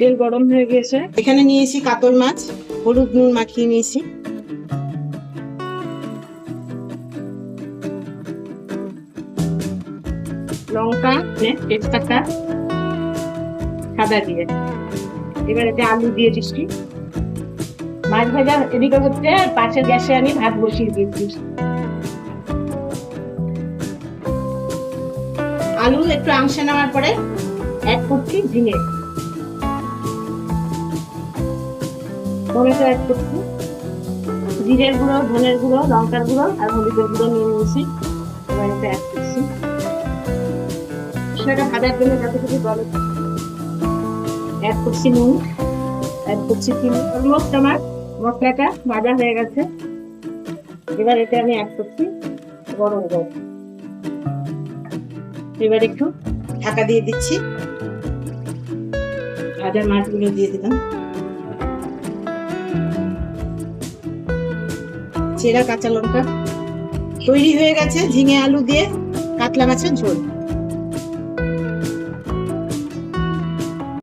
তেল গরম হয়ে গেছে, এখানে নিয়েছি কাতল মাছ, হলুদ নুন মাখিয়ে নিয়েছি। লঙ্কা, তেজপাতা, সাদা দিয়ে। এবার এতে আলু দিয়ে দিচ্ছি। মাছ ভাজা এদিকে হচ্ছে, আর পাশের গ্যাসে আমি ভাত বসিয়ে দিয়েছি। আলু একটু আংশে নেওয়ার পরে অ্যাড করছি ঝিঙে, টমেটো অ্যাড করছি, জিরের গুঁড়ো, ধনের গুঁড়ো, লঙ্কার গুঁড়ো আর হলুদের গুঁড়ো নিয়ে নিয়েছি। এবার এটা অ্যাড করছি। সেটা ভাজার জন্য যতটুকু জল অ্যাড করছি, নুন অ্যাড করছি, চিনি। অলমোস্ট আমার মশলাটা ভাজা হয়ে গেছে। এবার এতে আমি অ্যাড করছি গরম জল। এবার একটু ঢাকা দিয়ে দিচ্ছি। ভাজা মাছগুলো দিয়ে দিলাম। চেরা কাঁচা লঙ্কা। তৈরি হয়ে গেছে ঝিঙে আলু দিয়ে কাতলা মাছের ঝোল।